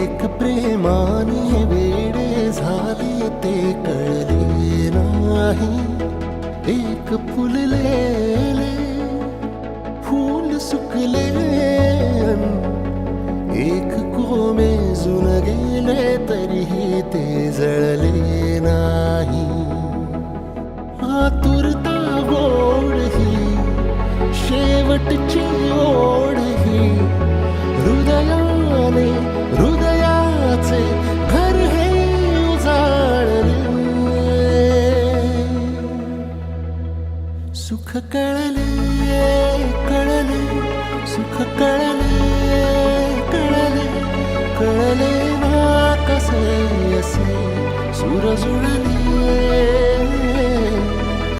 एक प्रेमाने वेडे झाले ते कळले नाही. एक फुललेले फूल सुकले, एक कोमेजून गेले तरीही ते जळले नाही. आतुरता गोड ही शेवटची ओढ ही, हृदयाने हृदयाचे घर हे उजाळले. सुख कळले कळले, सुख कळले कळले, कळले ना कसे असे सूर जुळले.